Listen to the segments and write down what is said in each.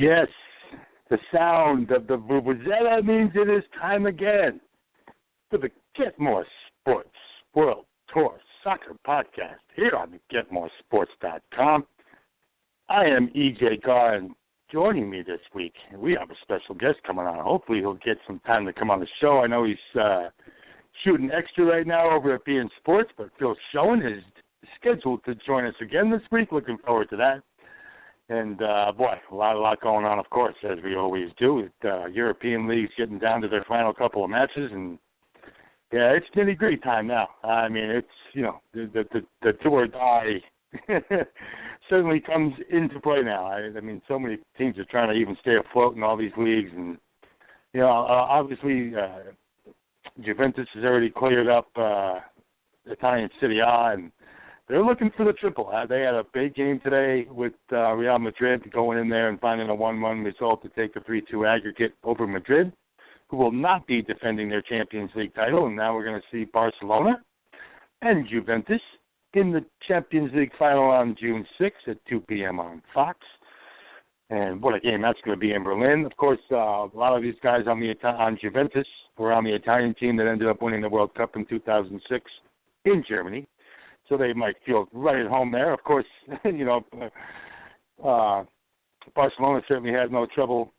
Yes, the sound of the vuvuzela means it is time again for the Get More Sports World Tour Soccer Podcast here on the GetMoreSports.com. I am Ej Garr, and joining me this week, we have a special guest coming on. Hopefully he'll get some time to come on the show. I know he's shooting extra right now over at beIn Sports, but Phil Schoen is scheduled to join us again this week. Looking forward to that. And, boy, a lot going on, of course, as we always do. With European leagues getting down to their final couple of matches. And, yeah, it's nitty-gritty time now. I mean, it's, you know, the do or die certainly comes into play now. I mean, so many teams are trying to even stay afloat in all these leagues. And, you know, obviously Juventus has already cleared up Italian Serie A, and they're looking for the triple. They had a big game today with Real Madrid going in there and finding a 1-1 result to take the 3-2 aggregate over Madrid, who will not be defending their Champions League title. And now we're going to see Barcelona and Juventus in the Champions League final on June 6th at 2 p.m. on Fox. And what a game that's going to be in Berlin. Of course, a lot of these guys on Juventus were on the Italian team that ended up winning the World Cup in 2006 in Germany. So they might feel right at home there. Of course, you know, Barcelona certainly had no trouble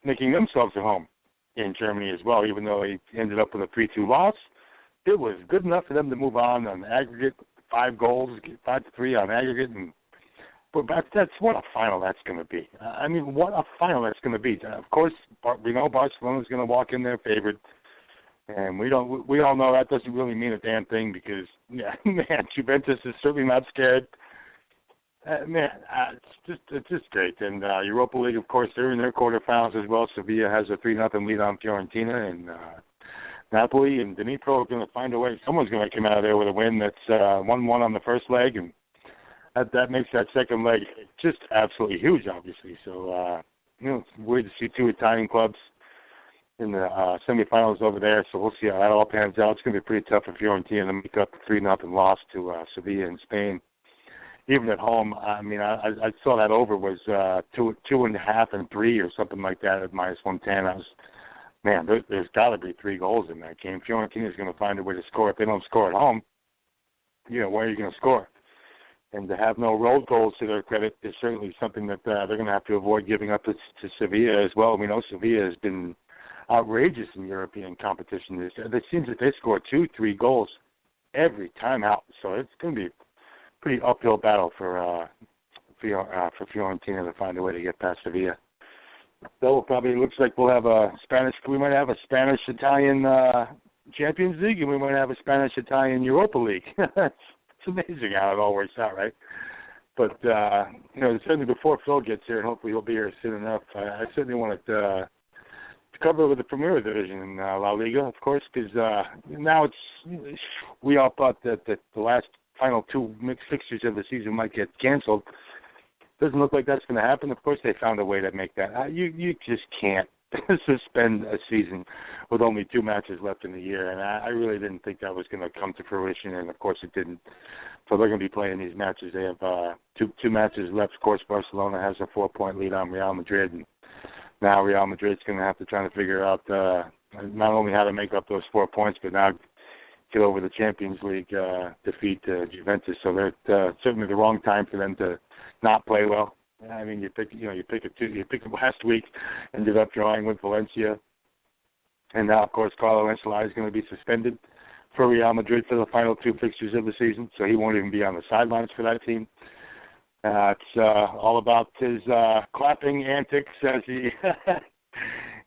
making themselves at home in Germany as well, even though they ended up with a 3-2 loss. It was good enough for them to move on aggregate, 5 goals, 5-3 on aggregate. But that's what a final that's going to be. I mean, what a final that's going to be. Of course, we know Barcelona's going to walk in there favored. And we all know that doesn't really mean a damn thing because, yeah, man, Juventus is certainly not scared. It's just great. And Europa League, of course, they're in their quarterfinals as well. Sevilla has a 3-0 lead on Fiorentina, and Napoli and Dnipro are going to find a way. Someone's going to come out of there with a win that's 1-1 on the first leg, and that makes that second leg just absolutely huge, obviously. So, you know, it's weird to see 2 Italian clubs in the semifinals over there, so we'll see how that all pans out. It's going to be pretty tough for Fiorentina to make up the 3-0 loss to Sevilla in Spain. Even at home, I mean, I saw that over was 2.5 and 3 or something like that at -110. There's got to be 3 goals in that game. Fiorentina's going to find a way to score. If they don't score at home, you know, where are you going to score? And to have no road goals to their credit is certainly something that they're going to have to avoid giving up to Sevilla as well. We know Sevilla has been outrageous in European competition. It seems that they score 2-3 goals every time out. So it's going to be a pretty uphill battle for Fiorentina to find a way to get past Sevilla. So probably looks like we might have a Spanish-Italian Champions League, and we might have a Spanish-Italian Europa League. It's amazing how it all works out, right? But, you know, certainly before Phil gets here, and hopefully he'll be here soon enough, I certainly wanted to cover with the Premier Division in La Liga, of course, because now we all thought that the last final 2 mixed fixtures of the season might get canceled. Doesn't look like that's going to happen. Of course, they found a way to make that. You just can't suspend a season with only 2 matches left in the year, and I really didn't think that was going to come to fruition, and of course it didn't. So they're going to be playing these matches. They have two matches left. Of course, Barcelona has a 4-point lead on Real Madrid, and now Real Madrid's going to have to try to figure out not only how to make up those 4 points, but now get over the Champions League defeat to Juventus. So they're certainly the wrong time for them to not play well. I mean, you pick it last week, ended up drawing with Valencia, and now of course Carlo Ancelotti is going to be suspended for Real Madrid for the final 2 fixtures of the season, so he won't even be on the sidelines for that team. It's all about his clapping antics as he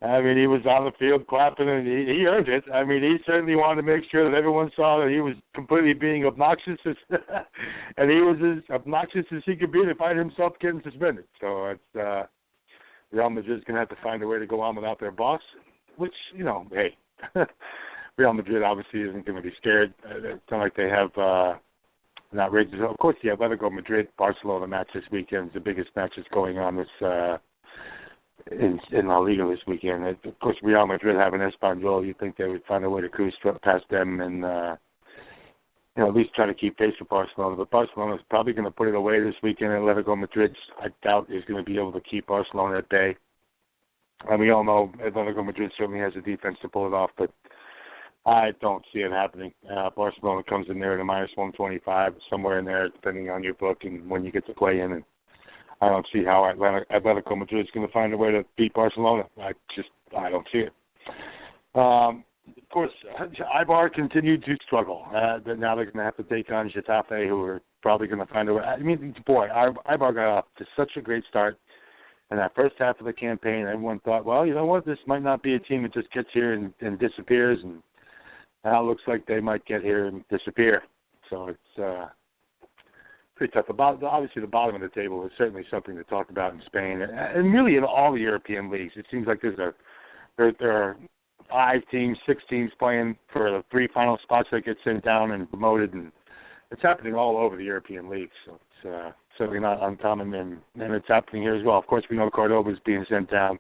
I mean, he was on the field clapping, and he earned it. I mean, he certainly wanted to make sure that everyone saw that he was completely being obnoxious, and he was as obnoxious as he could be to find himself getting suspended. So it's Real Madrid's going to have to find a way to go on without their boss, which, you know, hey, Real Madrid obviously isn't going to be scared. It's not like they have an outrageous. Of course, the Atletico Madrid-Barcelona match this weekend is the biggest match that's going on this in La Liga this weekend. Of course, Real Madrid having Espanyol, you'd think they would find a way to cruise past them and at least try to keep pace with Barcelona. But Barcelona is probably going to put it away this weekend. Atletico Madrid, I doubt, is going to be able to keep Barcelona at bay. And we all know Atletico Madrid certainly has the defense to pull it off, but I don't see it happening. Barcelona comes in there at a minus 125, somewhere in there, depending on your book and when you get to play in. And I don't see how Atletico Madrid is going to find a way to beat Barcelona. I don't see it. Of course, Ej Garr continued to struggle. Now they're going to have to take on Getafe, who are probably going to find a way. I mean, boy, Ej Garr got off to such a great start. In that first half of the campaign, everyone thought, well, you know what, this might not be a team that just gets here and disappears, and now it looks like they might get here and disappear. So it's pretty tough. Obviously, the bottom of the table is certainly something to talk about in Spain, and really in all the European leagues. It seems like there are 5 teams, 6 teams playing for the 3 final spots that get sent down and promoted, and it's happening all over the European leagues. So it's certainly not uncommon, and it's happening here as well. Of course, we know Cordoba's being sent down.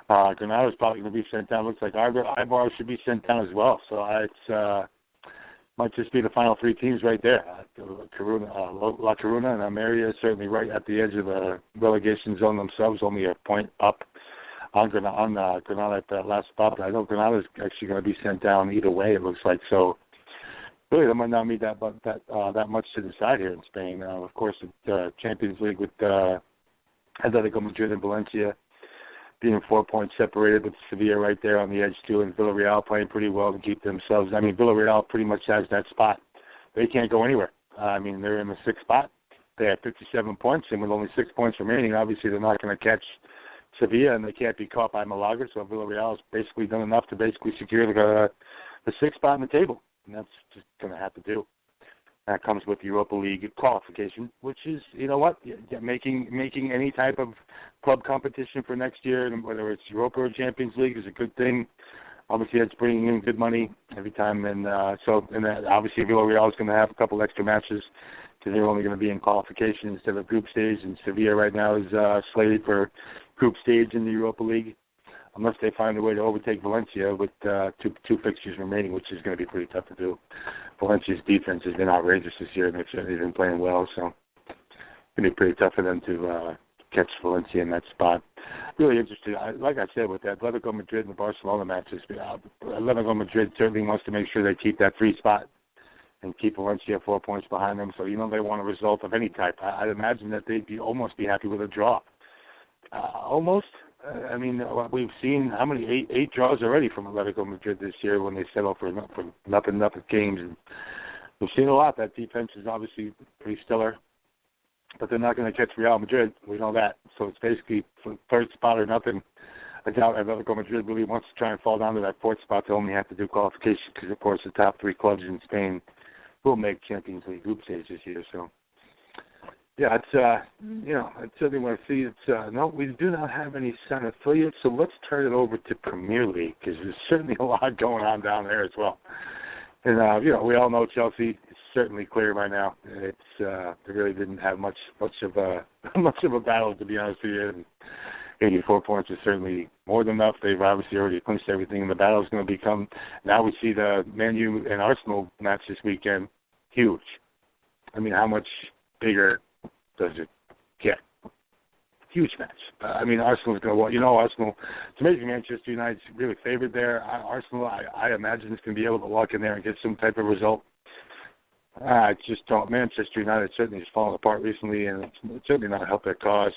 Granada's probably going to be sent down. Looks like Ej Garr should be sent down as well. So it's might just be the final 3 teams right there. La Coruna and Almeria certainly right at the edge of the relegation zone themselves, only a point up on Granada at that last spot. But I know Granada's actually going to be sent down either way, it looks like. So really, there might not be that much to decide here in Spain. Of course, the Champions League with Atletico Madrid and Valencia being 4 points separated, with Sevilla right there on the edge too, and Villarreal playing pretty well to keep themselves. I mean, Villarreal pretty much has that spot. They can't go anywhere. I mean, they're in the 6th spot. They have 57 points, and with only 6 points remaining, obviously they're not going to catch Sevilla, and they can't be caught by Malaga. So Villarreal has basically done enough to basically secure the 6th spot on the table. And that's just going to have to do. That comes with Europa League qualification, which is, you know what, making any type of club competition for next year, whether it's Europa or Champions League, is a good thing. Obviously, it's bringing in good money every time, and obviously Villarreal is going to have a couple extra matches because they're only going to be in qualification instead of group stage. And Sevilla right now is slated for group stage in the Europa League, unless they find a way to overtake Valencia with two fixtures remaining, which is going to be pretty tough to do. Valencia's defense has been outrageous this year, and they've certainly been playing well, so it's going to be pretty tough for them to catch Valencia in that spot. Really interesting. Like I said, with that Atletico Madrid and the Barcelona matches, Atletico Madrid certainly wants to make sure they keep that 3 spot and keep Valencia 4 points behind them, so they want a result of any type. I'd imagine that they'd almost be happy with a draw. Almost. I mean, we've seen how many 8 draws already from Atletico Madrid this year when they settle for nothing games. And we've seen a lot. That defense is obviously pretty stellar, but they're not going to catch Real Madrid. We know that. So it's basically for 3rd spot or nothing. I doubt Atletico Madrid really wants to try and fall down to that 4th spot. They only have to do qualification because, of course, the top 3 clubs in Spain will make Champions League group stage this year. So. Yeah, it's, I certainly want to see it's, no, we do not have any Sun affiliates, so let's turn it over to Premier League, because there's certainly a lot going on down there as well. And, we all know Chelsea is certainly clear by now. It's, they really didn't have much of a battle, to be honest with you. And 84 points is certainly more than enough. They've obviously already clinched everything, and the battle is going to become, now we see the Man U and Arsenal match this weekend, huge. I mean, how much bigger does it get? Huge match. Arsenal's going to, Arsenal, it's amazing Manchester United's really favored there. Arsenal, I imagine, is going to be able to walk in there and get some type of result. I just don't. Manchester United certainly has fallen apart recently, and it's certainly not helped their cause.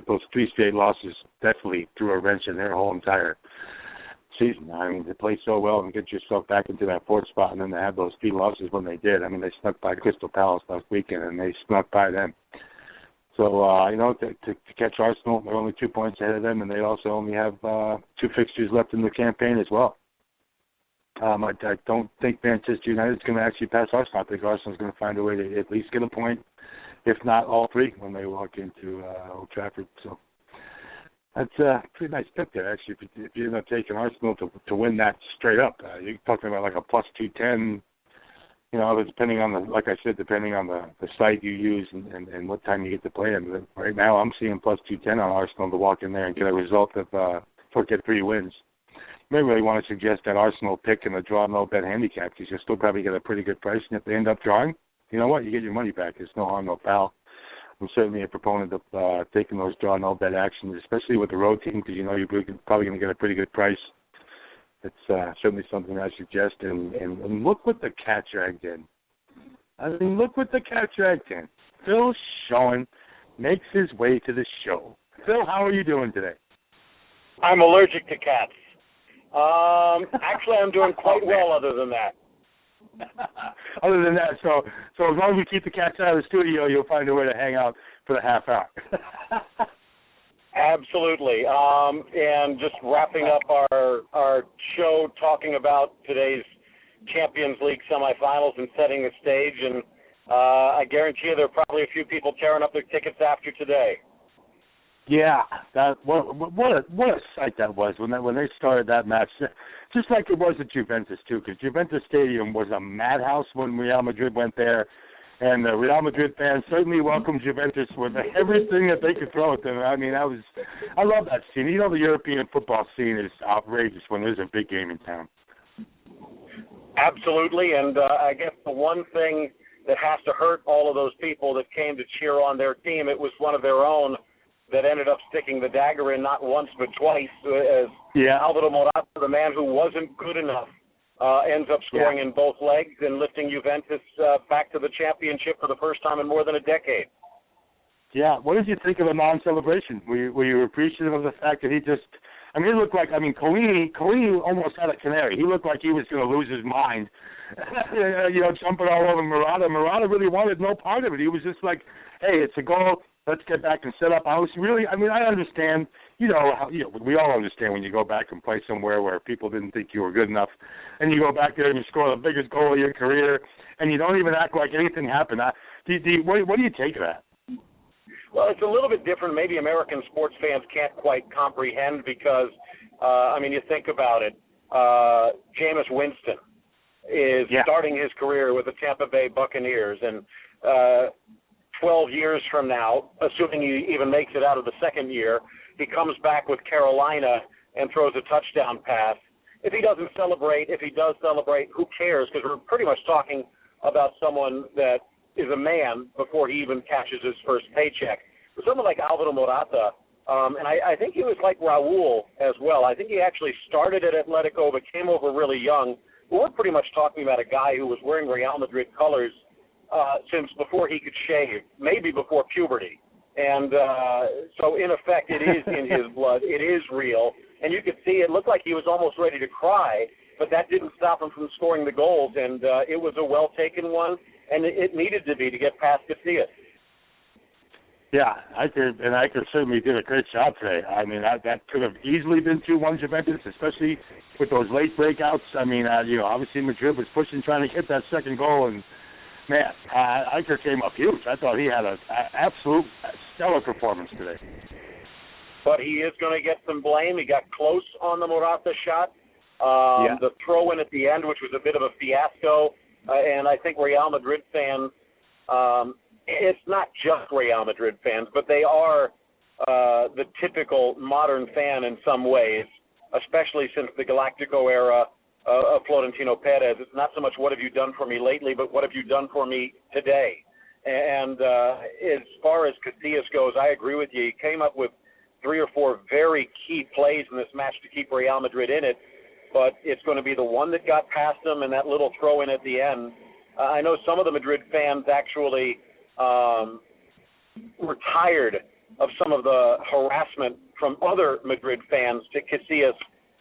Those 3 straight losses definitely threw a wrench in their whole entire season. I mean, to play so well and get yourself back into that 4th spot, and then to have those 3 losses when they did. I mean, they snuck by Crystal Palace last weekend, and they snuck by them. So, to catch Arsenal, they're only 2 points ahead of them, and they also only have 2 fixtures left in the campaign as well. I don't think Manchester United is going to actually pass Arsenal. I think Arsenal is going to find a way to at least get a point, if not all 3, when they walk into Old Trafford. So that's a pretty nice pick there, actually. If you end up taking Arsenal to win that straight up, you're talking about like a plus 210. Depending on the site you use and what time you get to play in. Right now, I'm seeing plus 210 on Arsenal to walk in there and get a result of get 3 wins. I may really want to suggest that Arsenal pick in the draw no bet handicap, because you'll still probably get a pretty good price. And if they end up drawing, you know what? You get your money back. There's no harm, no foul. I'm certainly a proponent of taking those draw no bet actions, especially with the road team, because you know you're probably going to get a pretty good price. It's certainly something I suggest. And look what the cat dragged in. I mean, look what the cat dragged in. Phil Schoen makes his way to the show. Phil, how are you doing today? I'm allergic to cats. Actually, I'm doing quite well other than that. Other than that, so as long as we keep the cats out of the studio, you'll find a way to hang out for the half hour. Absolutely. And just wrapping up our show talking about today's Champions League semifinals and setting the stage, and I guarantee you there are probably a few people tearing up their tickets after today. Yeah, what a sight that was when they started that match. Just like it was at Juventus too, because Juventus Stadium was a madhouse when Real Madrid went there, and the Real Madrid fans certainly welcomed Juventus with everything that they could throw at them. I mean, I love that scene. You know, the European football scene is outrageous when there's a big game in town. Absolutely, and I guess the one thing that has to hurt all of those people that came to cheer on their team, it was one of their own that ended up sticking the dagger in not once but twice, as Alvaro Morata, the man who wasn't good enough, ends up scoring in both legs and lifting Juventus back to the championship for the first time in more than a decade. Yeah, what did you think of the non-celebration? Were you appreciative of the fact that he just, I mean, it looked like, Collini almost had a canary. He looked like he was going to lose his mind, jumping all over Morata. Morata really wanted no part of it. He was just like, hey, it's a goal. Let's get back and set up. I understand, we all understand when you go back and play somewhere where people didn't think you were good enough, and you go back there and you score the biggest goal of your career, and you don't even act like anything happened. What do you take of that? Well, it's a little bit different. Maybe American sports fans can't quite comprehend because, you think about it. Jameis Winston is starting his career with the Tampa Bay Buccaneers, and 12 years from now, assuming he even makes it out of the second year, he comes back with Carolina and throws a touchdown pass. If he doesn't celebrate, if he does celebrate, who cares? Because we're pretty much talking about someone that is a man before he even cashes his first paycheck. For someone like Alvaro Morata, and I think he was like Raul as well. I think he actually started at Atletico but came over really young. We're pretty much talking about a guy who was wearing Real Madrid colors since before he could shave, maybe before puberty. And so, in effect, it is in his blood. It is real. And you could see it looked like he was almost ready to cry, but that didn't stop him from scoring the goals. And it was a well-taken one, and it needed to be to get past Casillas. Yeah, Iker certainly did a great job today. I mean, that could have easily been 2-1 Juventus, especially with those late breakouts. I mean, obviously Madrid was pushing, trying to get that second goal, and man, Iker came up huge. I thought he had an absolute stellar performance today. But he is going to get some blame. He got close on the Morata shot. The throw-in at the end, which was a bit of a fiasco, and I think Real Madrid fans, it's not just Real Madrid fans, but they are the typical modern fan in some ways, especially since the Galactico era of Florentino Perez. It's not so much what have you done for me lately, but what have you done for me today? And as far as Casillas goes, I agree with you. He came up with 3 or 4 very key plays in this match to keep Real Madrid in it, but it's going to be the one that got past him and that little throw-in at the end. I know some of the Madrid fans actually were tired of some of the harassment from other Madrid fans to Casillas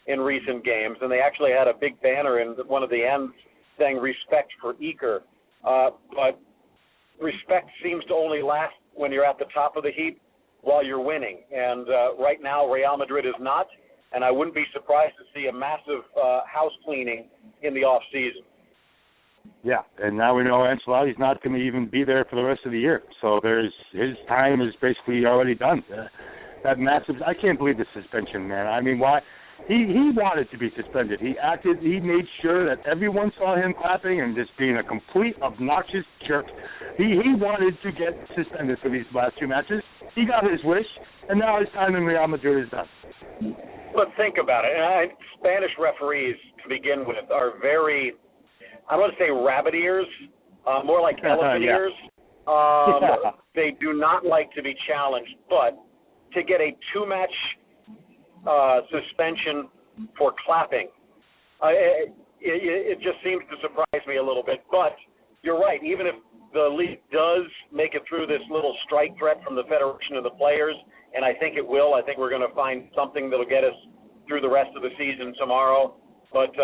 in recent games, and they actually had a big banner in one of the ends saying respect for Iker. But respect seems to only last when you're at the top of the heap while you're winning. And right now, Real Madrid is not, and I wouldn't be surprised to see a massive house cleaning in the off-season. Yeah, and now we know Ancelotti's not going to even be there for the rest of the year. So his time is basically already done. That massive, I can't believe the suspension, man. I mean, why? He wanted to be suspended. He made sure that everyone saw him clapping and just being a complete obnoxious jerk. He wanted to get suspended for these last 2 matches. He got his wish, and now his time in Real Madrid is done. But think about it. Spanish referees, to begin with, are very, I want to say rabbit ears, more like elephant ears. They do not like to be challenged, but to get a 2-match suspension for clapping, it just seems to surprise me a little bit. But you're right. Even if the league does make it through this little strike threat from the federation and the players, and I think it will, I think we're going to find something that will get us through the rest of the season tomorrow. But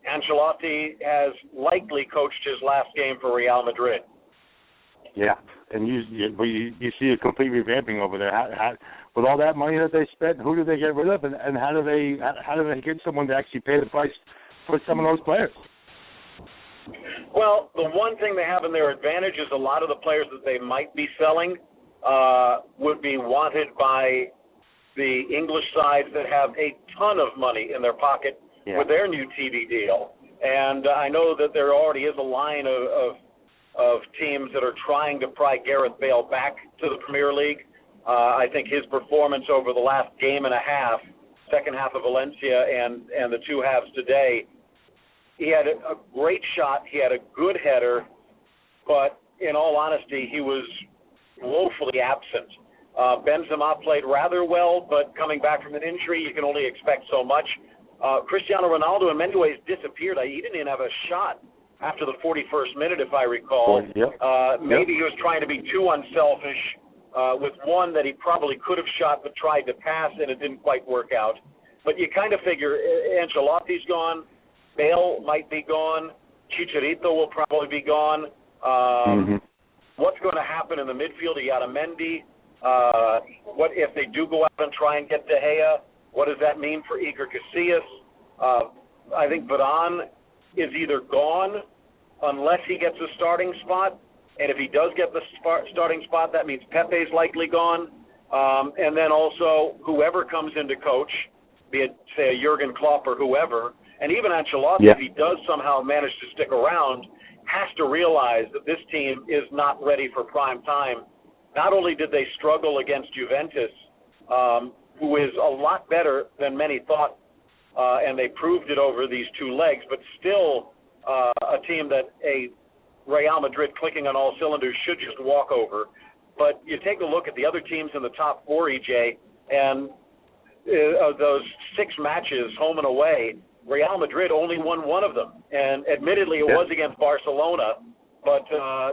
Ancelotti has likely coached his last game for Real Madrid. Yeah, and you see a complete revamping over there. How, with all that money that they spent, who do they get rid of, and how do they get someone to actually pay the price for some of those players? Well, the one thing they have in their advantage is a lot of the players that they might be selling would be wanted by the English sides that have a ton of money in their pocket with their new TV deal. And I know that there already is a line of teams that are trying to pry Gareth Bale back to the Premier League. I think his performance over the last game and a half, second half of Valencia and the two halves today, he had a great shot. He had a good header, but in all honesty, he was woefully absent. Benzema played rather well, but coming back from an injury, you can only expect so much. Cristiano Ronaldo, in many ways, disappeared. He didn't even have a shot after the 41st minute, if I recall. Maybe he was trying to be too unselfish with one that he probably could have shot but tried to pass, and it didn't quite work out. But you kind of figure Ancelotti's gone. Bale might be gone. Chicharito will probably be gone. What's going to happen in the midfield? You got a Mendy. What if they do go out and try and get De Gea? What does that mean for Iker Casillas? I think Varane is either gone unless he gets a starting spot. And if he does get the starting spot, that means Pepe's likely gone. And then also whoever comes into coach, be it, say, a Jurgen Klopp or whoever, and even Ancelotti, if he does somehow manage to stick around, has to realize that this team is not ready for prime time. Not only did they struggle against Juventus, who is a lot better than many thought, and they proved it over these two legs, but still a team that a Real Madrid clicking on all cylinders should just walk over. But you take a look at the other teams in the top four, EJ, and those 6 matches, home and away, Real Madrid only won one of them. And admittedly, it was against Barcelona, but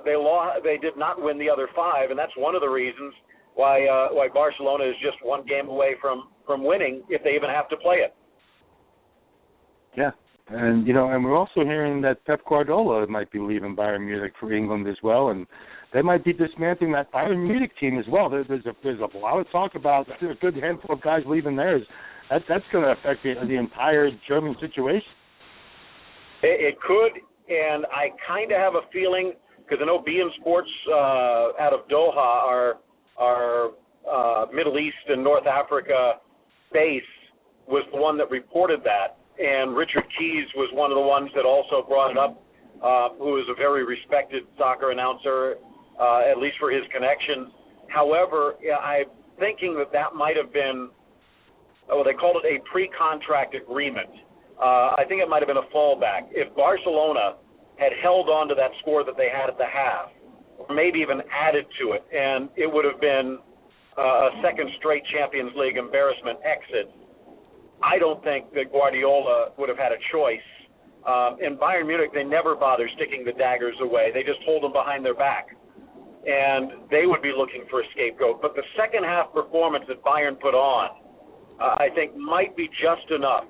they did not win the other 5, and that's one of the reasons why Barcelona is just one game away from winning, if they even have to play it. Yeah, and and we're also hearing that Pep Guardiola might be leaving Bayern Munich for England as well, and they might be dismantling that Bayern Munich team as well. There's a lot of talk about a good handful of guys leaving theirs. That's going to affect the entire German situation. It could, and I kind of have a feeling, because I know beIn Sports out of Doha, our Middle East and North Africa base, was the one that reported that. And Richard Keys was one of the ones that also brought it up, who is a very respected soccer announcer, at least for his connections. However, I'm thinking that might have been, they called it a pre-contract agreement. I think it might have been a fallback. If Barcelona had held on to that score that they had at the half, or maybe even added to it, and it would have been a second straight Champions League embarrassment exit, I don't think that Guardiola would have had a choice. In Bayern Munich, they never bother sticking the daggers away. They just hold them behind their back. And they would be looking for a scapegoat. But the second half performance that Bayern put on, I think, might be just enough.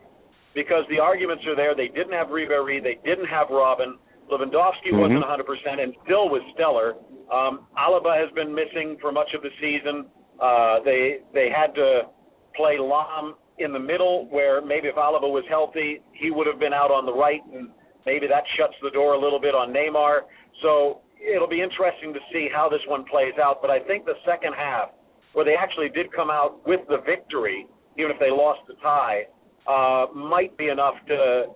Because the arguments are there. They didn't have Ribéry. They didn't have Robben. Lewandowski wasn't 100% and still was stellar. Alaba has been missing for much of the season. They had to play Lahm in the middle, where maybe if Alaba was healthy, he would have been out on the right, and maybe that shuts the door a little bit on Neymar. So it'll be interesting to see how this one plays out. But I think the second half, where they actually did come out with the victory, even if they lost the tie, might be enough to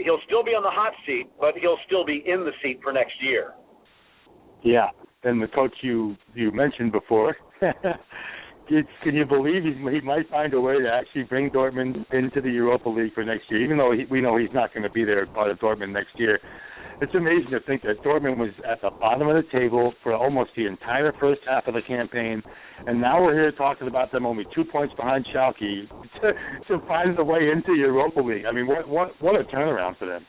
he'll still be on the hot seat, but he'll still be in the seat for next year. Yeah, and the coach you mentioned before, can you believe he might find a way to actually bring Dortmund into the Europa League for next year, even though we know he's not going to be there part of Dortmund next year. it's amazing to think that Dortmund was at the bottom of the table for almost the entire first half of the campaign, and now we're here talking about them only 2 points behind Schalke to find the way into Europa League. I mean, what a turnaround for them.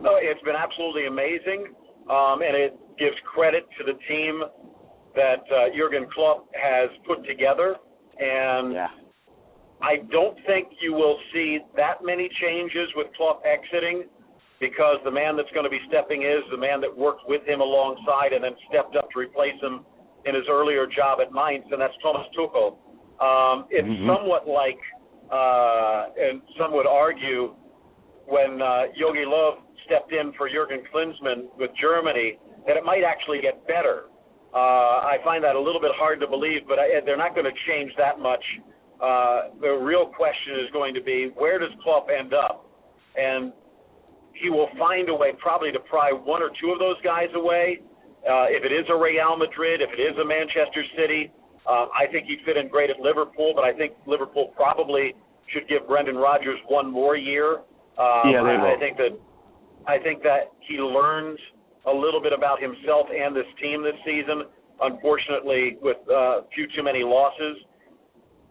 Oh, it's been absolutely amazing, and it gives credit to the team that Jurgen Klopp has put together. And I don't think you will see that many changes with Klopp exiting, because the man that's going to be stepping is the man that worked with him alongside and then stepped up to replace him in his earlier job at Mainz, and that's Thomas Tuchel. It's somewhat like, and some would argue, when Jogi Löw stepped in for Jurgen Klinsmann with Germany, that it might actually get better. I find that a little bit hard to believe, but they're not going to change that much. The real question is going to be, where does Klopp end up? And he will find a way probably to pry one or two of those guys away. If it is a Real Madrid, if it is a Manchester City, I think he'd fit in great at Liverpool, but I think Liverpool probably should give Brendan Rodgers one more year. They will. I think that he learns a little bit about himself and this team this season, unfortunately with a few too many losses.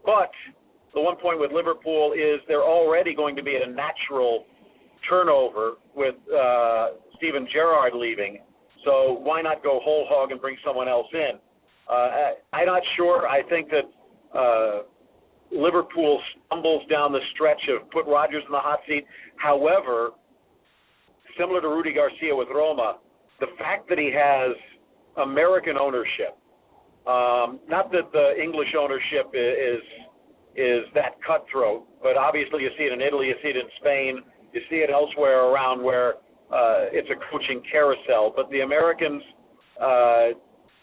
But the one point with Liverpool is they're already going to be at a natural turnover with Steven Gerrard leaving. So why not go whole hog and bring someone else in? I'm not sure. I think that Liverpool stumbles down the stretch of put Rodgers in the hot seat. However, similar to Rudy Garcia with Roma, the fact that he has American ownership, not that the English ownership is that cutthroat, but obviously you see it in Italy, you see it in Spain, you see it elsewhere around where it's a coaching carousel. But the Americans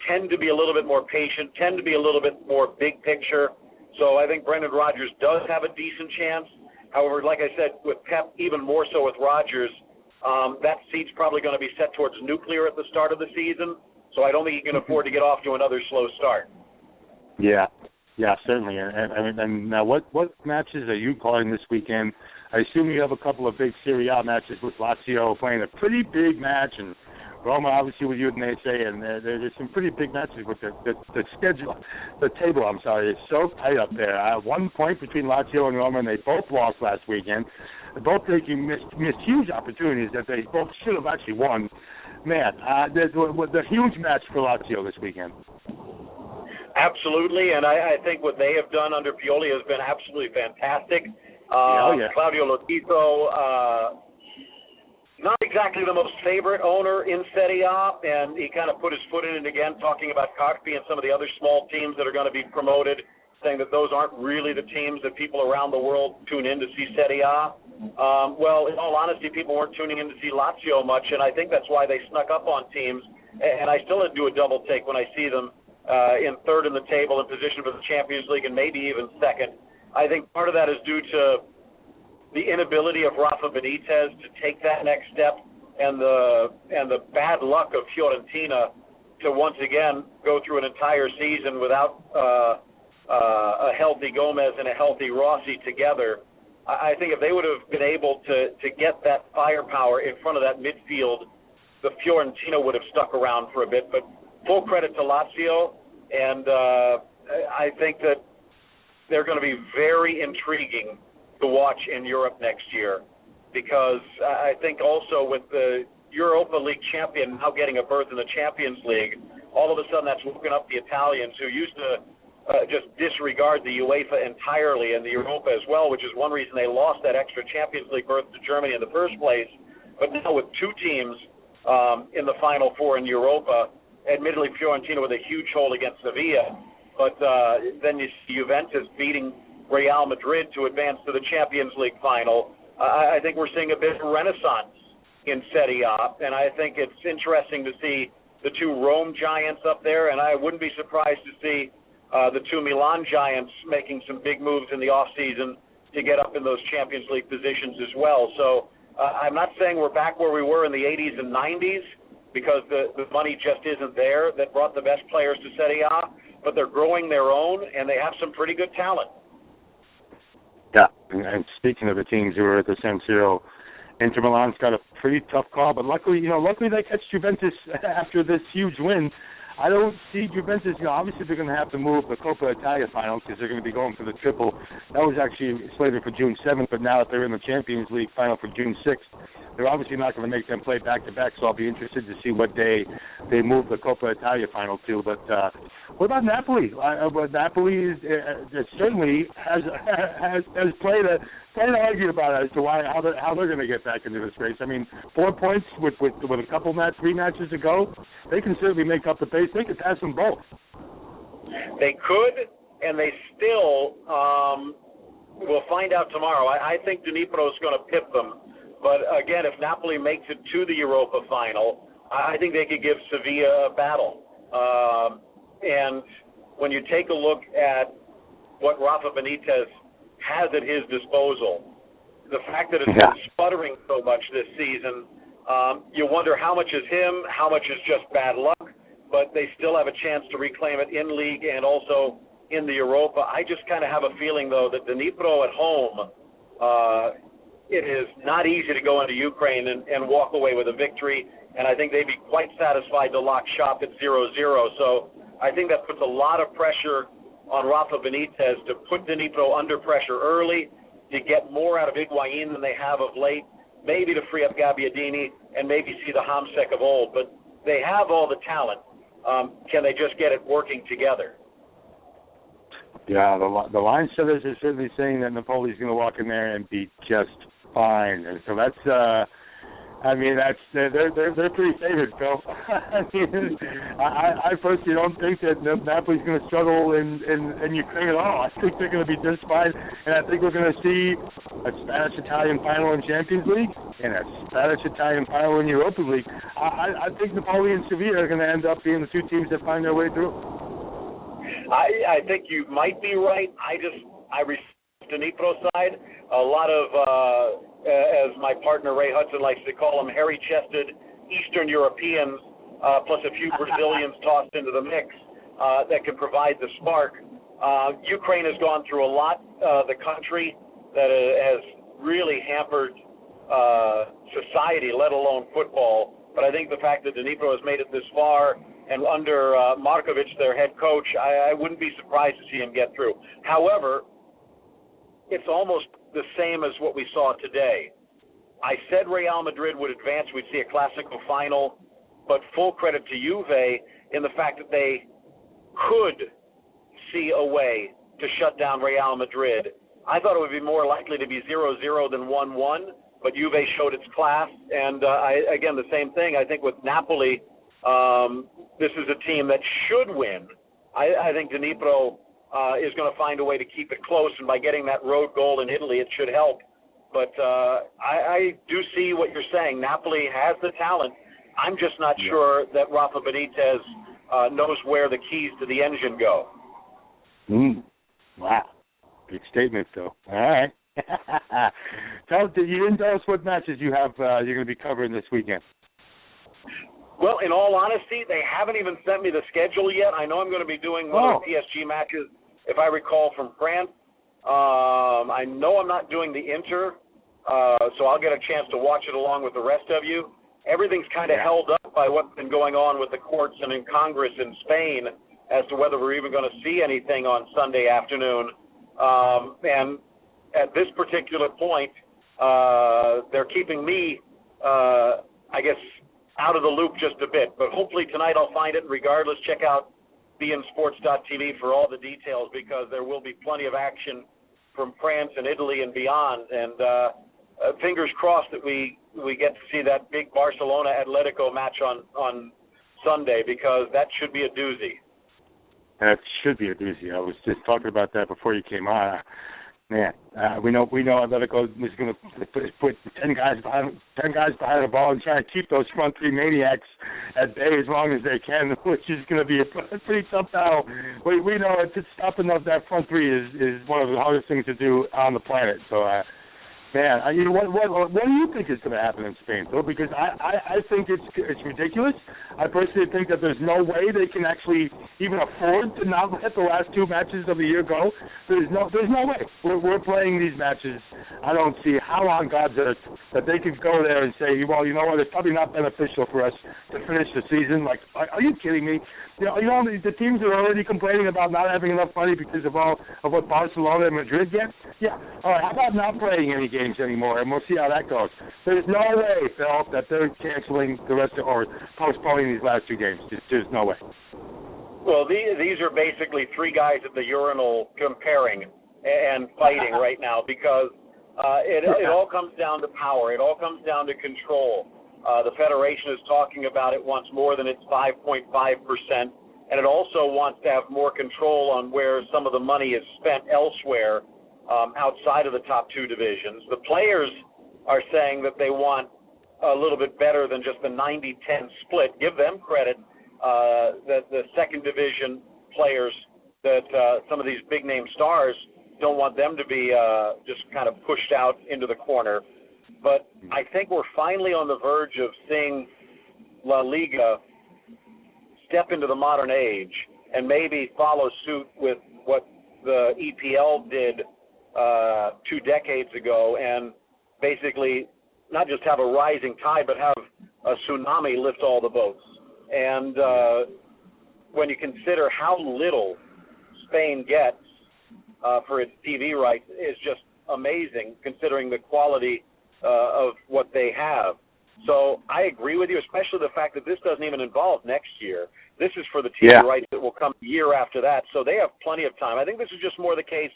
tend to be a little bit more patient, tend to be a little bit more big picture. So I think Brendan Rodgers does have a decent chance. However, like I said, with Pep, even more so with Rodgers, that seat's probably going to be set towards nuclear at the start of the season. So I don't think he can afford to get off to another slow start. Yeah, certainly. And now, what matches are you calling this weekend? I assume you have a couple of big Serie A matches with Lazio playing a pretty big match, and Roma obviously with Udinese, and there's some pretty big matches with the schedule. The table, is so tight up there. 1 point between Lazio and Roma, and they both lost last weekend. They both missed huge opportunities that they both should have actually won. Man, there's the huge match for Lazio this weekend. Absolutely, and I think what they have done under Pioli has been absolutely fantastic. Claudio Lotito, not exactly the most favorite owner in Serie A, and he kind of put his foot in it again, talking about Carpi and some of the other small teams that are going to be promoted, saying that those aren't really the teams that people around the world tune in to see Serie A. Well, in all honesty, people weren't tuning in to see Lazio much, and I think that's why they snuck up on teams. And I still do a double take when I see them in third in the table in position for the Champions League and maybe even second. I think part of that is due to the inability of Rafa Benitez to take that next step, and the bad luck of Fiorentina to once again go through an entire season without a healthy Gomez and a healthy Rossi together. I think if they would have been able to get that firepower in front of that midfield, the Fiorentina would have stuck around for a bit. But full credit to Lazio, and I think that they're going to be very intriguing to watch in Europe next year, because I think also with the Europa League champion now getting a berth in the Champions League, all of a sudden that's woken up the Italians who used to just disregard the UEFA entirely and the Europa as well, which is one reason they lost that extra Champions League berth to Germany in the first place. But now with two teams in the Final Four in Europa, admittedly Fiorentina with a huge hold against Sevilla, but then you see Juventus beating Real Madrid to advance to the Champions League final. I think we're seeing a bit of renaissance in Serie A, and I think it's interesting to see the two Rome giants up there, and I wouldn't be surprised to see the two Milan giants making some big moves in the offseason to get up in those Champions League positions as well. So I'm not saying we're back where we were in the 80s and 90s, because the money just isn't there that brought the best players to Serie A, but they're growing their own, and they have some pretty good talent. Yeah, and speaking of the teams who were at the San Siro Inter Milan's got a pretty tough call, but luckily they catch Juventus after this huge win. I don't see Juventus, obviously they're going to have to move the Coppa Italia final because they're going to be going for the triple. That was actually slated for June 7th, but now that they're in the Champions League final for June 6th, they're obviously not going to make them play back-to-back, so I'll be interested to see what day they move the Coppa Italia final to. But what about Napoli? Napoli certainly has played an argument about it as to how they're going to get back into this race. I mean, 4 points with a couple three matches to go, they can certainly make up the pace. They could pass them both. They could, and they still we'll find out tomorrow. I think Dnipro is going to pip them. But, again, if Napoli makes it to the Europa final, I think they could give Sevilla a battle. And when you take a look at what Rafa Benitez has at his disposal, the fact that it's been sputtering so much this season, you wonder how much is him, how much is just bad luck, but they still have a chance to reclaim it in league and also in the Europa. I just kind of have a feeling, though, that Dnipro at home, it is not easy to go into Ukraine and walk away with a victory, and I think they'd be quite satisfied to lock shop at 0-0. So I think that puts a lot of pressure on Rafa Benitez to put Dnipro under pressure early, to get more out of Higuain than they have of late, maybe to free up Gabbiadini and maybe see the Hamsik of old. But they have all the talent. Can they just get it working together? Yeah, the line setters are certainly saying that Napoli's going to walk in there and be just fine, and so that's they're pretty favored, Phil. I personally don't think that Napoli's going to struggle in Ukraine at all. I think they're going to be just fine, and I think we're going to see a Spanish-Italian final in Champions League and a Spanish-Italian final in Europa League. I think Napoli and Sevilla are going to end up being the two teams that find their way through. I think you might be right. I respect Dnipro's side. A lot of, as my partner Ray Hudson likes to call them, hairy-chested Eastern Europeans, plus a few Brazilians tossed into the mix that can provide the spark. Ukraine has gone through a lot. The country that has really hampered society, let alone football. But I think the fact that Dnipro has made it this far, and under Markovic, their head coach, I wouldn't be surprised to see him get through. However, it's almost the same as what we saw today. I said Real Madrid would advance. We'd see a Clásico final, but full credit to Juve in the fact that they could see a way to shut down Real Madrid. I thought it would be more likely to be 0-0 than 1-1, but Juve showed its class. And, again, the same thing. I think with Napoli, this is a team that should win. I think Dnipro is going to find a way to keep it close, and by getting that road goal in Italy, it should help. But I do see what you're saying. Napoli has the talent. I'm just not sure that Rafa Benitez knows where the keys to the engine go. Wow. Big statement, Phil. All right. You didn't tell us what matches you have you're going to be covering this weekend. Well, in all honesty, they haven't even sent me the schedule yet. I know I'm going to be doing one of the PSG matches, if I recall, from France. I know I'm not doing the Inter, so I'll get a chance to watch it along with the rest of you. Everything's kind of held up by what's been going on with the courts and in Congress in Spain as to whether we're even going to see anything on Sunday afternoon. And at this particular point, they're keeping me, I guess, out of the loop just a bit. But hopefully tonight I'll find it. Regardless, check out beInsports.tv for all the details, because there will be plenty of action from France and Italy and beyond. And fingers crossed that we get to see that big Barcelona-Atletico match on Sunday, because that should be a doozy. That should be a doozy. I was just talking about that before you came on. Man, we know Atletico is going to put 10 guys behind the ball and try to keep those front three maniacs at bay as long as they can, which is going to be a pretty tough battle. We know it's stopping that front three is one of the hardest things to do on the planet. So Man, what do you think is going to happen in Spain, Phil? Because I think it's ridiculous. I personally think that there's no way they can actually even afford to not let the last two matches of the year go. There's no way. We're playing these matches. I don't see how on God's earth that they could go there and say, well, you know what, it's probably not beneficial for us to finish the season. Like, are you kidding me? You know, the teams are already complaining about not having enough money because of what Barcelona and Madrid get. Yeah. All right. How about not playing any games anymore, and we'll see how that goes. There's no way, Phil, that they're canceling the rest or postponing these last two games. There's no way. Well, these are basically three guys at the urinal comparing and fighting right now because it all comes down to power. It all comes down to control. The Federation is talking about it wants more than its 5.5%, and it also wants to have more control on where some of the money is spent elsewhere outside of the top two divisions. The players are saying that they want a little bit better than just the 90-10 split. Give them credit that the second division players, that some of these big-name stars, don't want them to be just kind of pushed out into the corner. But I think we're finally on the verge of seeing La Liga step into the modern age and maybe follow suit with what the EPL did 2 decades ago, and basically not just have a rising tide, but have a tsunami lift all the boats. And when you consider how little Spain gets for its TV rights, is just amazing, considering the quality of what they have. So I agree with you, especially the fact that this doesn't even involve next year. This is for the TV rights that will come year after that. So they have plenty of time. I think this is just more the case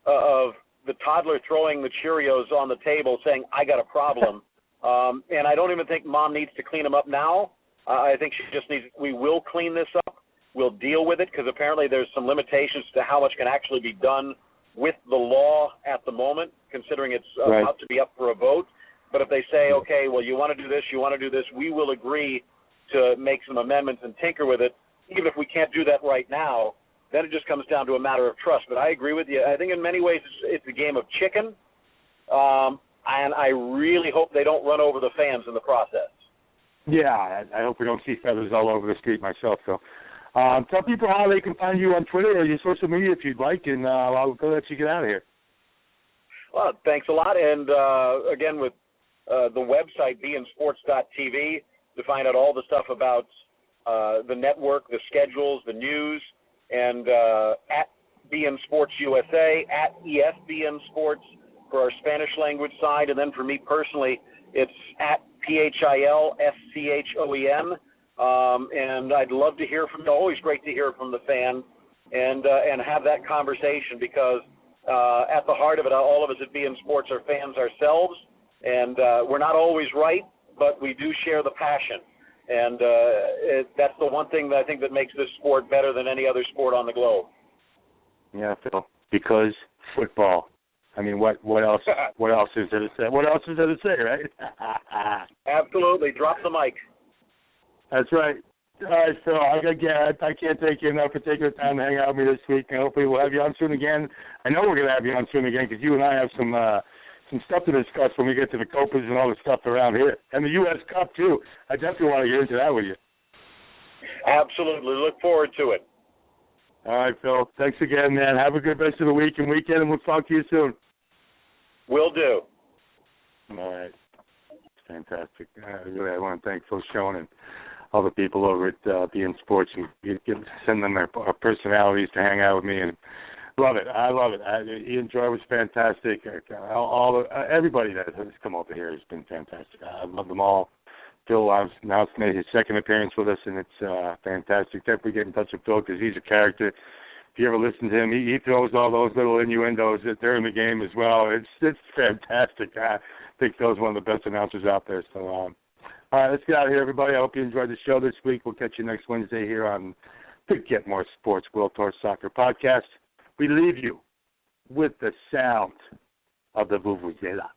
of the toddler throwing the Cheerios on the table saying, I got a problem. And I don't even think Mom needs to clean them up now. I think she just needs, we will clean this up. We'll deal with it, because apparently there's some limitations to how much can actually be done with the law at the moment, considering it's about to be up for a vote. But if they say, okay, well, you want to do this, we will agree to make some amendments and tinker with it. Even if we can't do that right now, then it just comes down to a matter of trust. But I agree with you. I think in many ways it's a game of chicken, and I really hope they don't run over the fans in the process. Yeah, I hope we don't see feathers all over the street myself. So tell people how they can find you on Twitter or your social media if you'd like, and I'll go let you get out of here. Well, thanks a lot. And, again, with the website, beinsports.tv, to find out all the stuff about the network, the schedules, the news, and at beIn Sports USA, at ESPN Sports for our Spanish language side, and then for me personally, it's at PHILSCHOEN, and I'd love to hear from you. Always great to hear from the fan and have that conversation, because at the heart of it, all of us at beIn Sports are fans ourselves, and we're not always right, but we do share the passion. And that's the one thing that I think that makes this sport better than any other sport on the globe. Yeah, Phil, because football. I mean, what else? What else is there to say? What else is there to say, right? Absolutely. Drop the mic. That's right. All right, Phil. I can't thank you enough for taking the time to hang out with me this week, and hopefully we'll have you on soon again. I know we're going to have you on soon again, because you and I have some stuff to discuss when we get to the Copas and all the stuff around here, and the U.S. Cup too. I definitely want to get into that with you. Absolutely. Look forward to it. All right, Phil. Thanks again, man. Have a good rest of the week and weekend, and we'll talk to you soon. Will do. All right. Fantastic. I want to thank Phil Schoen and all the people over at beIn Sports, and send them their personalities to hang out with me, and love it. I love it. Ian Joy was fantastic. Everybody that has come over here has been fantastic. I love them all. Phil now made his second appearance with us, and it's fantastic. Definitely get in touch with Phil, because he's a character. If you ever listen to him, he throws all those little innuendos during the game as well. It's fantastic. I think Phil's one of the best announcers out there. So, all right, let's get out of here, everybody. I hope you enjoyed the show this week. We'll catch you next Wednesday here on the Get More Sports World Tour Soccer Podcast. We leave you with the sound of the vuvuzela.